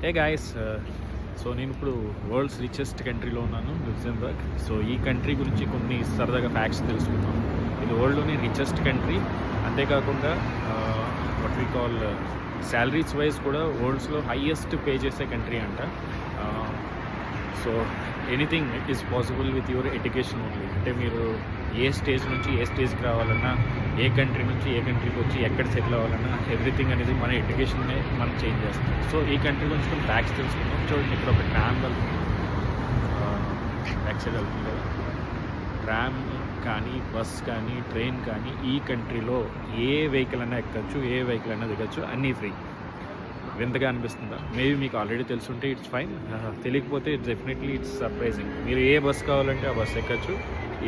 Hey guys, so నేను ఇప్పుడు world's richest కంట్రీలో ఉన్నాను, లక్సెంబర్గ్. సో ఈ కంట్రీ గురించి కొన్ని సరదాగా ఫ్యాక్ట్స్ తెలుసుకుందాం. ఇది వరల్డ్లోని రిచెస్ట్ కంట్రీ. అంతేకాకుండా what we call salaries wise కూడా వరల్డ్స్లో హైయెస్ట్ పే చేసే కంట్రీ అంట. So anything it is possible with your education only. అంటే మీరు ఏ స్టేజ్ నుంచి ఏ స్టేజ్కి రావాలన్నా, ఏ కంట్రీ నుంచి ఏ కంట్రీకి వచ్చి ఎక్కడ సెటిల్ అవ్వాలన్నా ఎవ్రీథింగ్ అనేది మన ఎడ్యుకేషన్నే మనం చేంజ్ చేస్తాం. సో ఈ కంట్రీ గురించి కొన్ని ఫ్యాక్ట్స్ తెలుసుకుందాం. చూడండి, ఇక్కడ ఒక ట్రామ్ వెళ్తుంది, బ్యాక్ సైడ్ వెళ్తుంది కదా. ట్రామ్ కానీ, బస్ కానీ, ట్రైన్ కానీ ఈ కంట్రీలో ఏ వెహికల్ అయినా ఎక్కచ్చు, ఏ వెహికల్ అయినా దిగచ్చు, అన్నీ ఫ్రీ. వింతగా అనిపిస్తుందా? మేబీ మీకు ఆల్రెడీ తెలుసుంటే ఇట్స్ ఫైన్, తెలియకపోతే ఇట్స్ డెఫినెట్లీ ఇట్స్ సర్ప్రైజింగ్. మీరు ఏ బస్ కావాలంటే ఆ బస్ ఎక్కచ్చు,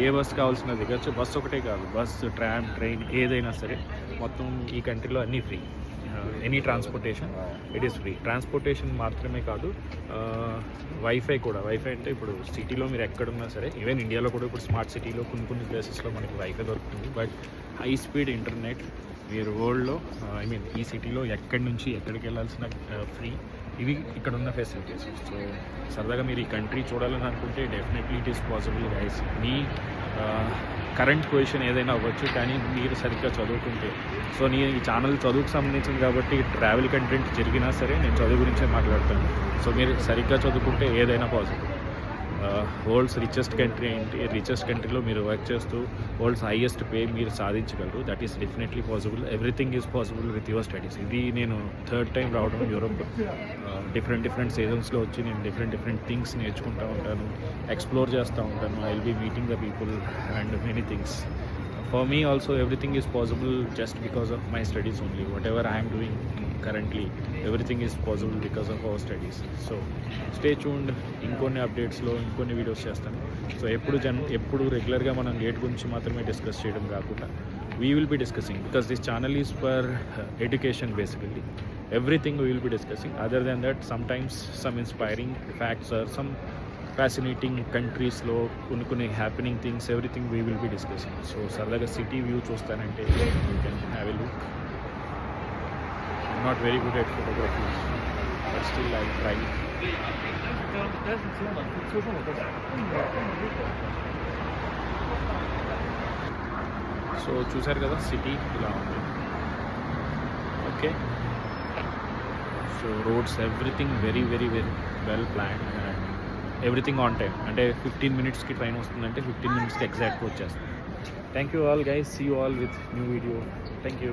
ఏ బస్ కావాల్సిన దిగచ్చు. బస్ ఒకటే కాదు, బస్, ట్రామ్, ట్రైన్ ఏదైనా సరే మొత్తం ఈ కంట్రీలో అన్నీ free. Any transportation it is free. Transportation మాత్రమే కాదు, వైఫై కూడా. వైఫై అంటే ఇప్పుడు సిటీలో మీరు ఎక్కడున్నా సరే, ఈవెన్ ఇండియాలో కూడా ఇప్పుడు స్మార్ట్ సిటీలో కొన్ని ప్లేసెస్లో మనకి వైఫై దొరుకుతుంది. బట్ హై స్పీడ్ ఇంటర్నెట్ మీరు వరల్డ్లో, ఈ సిటీలో ఎక్కడి నుంచి ఎక్కడికి వెళ్ళాల్సిన ఫ్రీ. ఇవి ఇక్కడ ఉన్న ఫెసిలిటీస్. సో సరదాగా మీరు ఈ కంట్రీ చూడాలని అనుకుంటే definitely it is possible guys. Me current position ఏదైనా అవ్వచ్చు, కానీ మీరు సరిగ్గా చదువుకుంటే. సో నేను ఈ ఛానల్ చదువుకు సంబంధించింది కాబట్టి ట్రావెల్ కంటెంట్ జరిగినా సరే నేను చదువు గురించే మాట్లాడతాను. సో మీరు సరిగ్గా చదువుకుంటే ఏదైనా పాసిబుల్. వరల్డ్స్ రిచెస్ట్ కంట్రీ ఏంటి, రిచెస్ట్ కంట్రీలో మీరు వర్క్ చేస్తూ వరల్డ్స్ హైయెస్ట్ పే మీరు సాధించగలరు. That is definitely possible. Everything is possible with your studies. ఇది నేను థర్డ్ టైం రావడం యూరోప్. డిఫరెంట్ సీజన్స్లో వచ్చి నేను డిఫరెంట్ థింగ్స్ నేర్చుకుంటూ ఉంటాను, ఎక్స్ప్లోర్ చేస్తూ ఉంటాను. I will be meeting the people and many things. For me also everything is possible just because of my studies only. Whatever I am doing currently, everything is possible because of our studies. So stay tuned. ఇంకొన్ని అప్డేట్స్లో ఇంకొన్ని videos చేస్తాను. So ఎప్పుడు రెగ్యులర్గా మనం gate గురించి మాత్రమే discuss చేయడం కాకుండా we will be discussing, because this channel is for education basically. Everything we will be discussing. Other than that, sometimes some inspiring facts or some fascinating కంట్రీస్లో కొన్ని happening things, everything we will be discussing. So సరదాగా city view చూస్తానంటే you can have a look. Not very good at photography, but still I try. So చూసారు కదా, city ఇలా ఉంది. Okay, so roads everything very well planned and everything on time. అంటే 15 minutesకి train వస్తుందంటే 15 minutesకి ఎగ్జాక్ట్గా వచ్చేస్తుంది. Thank you all guys, see you all with new video. Thank you.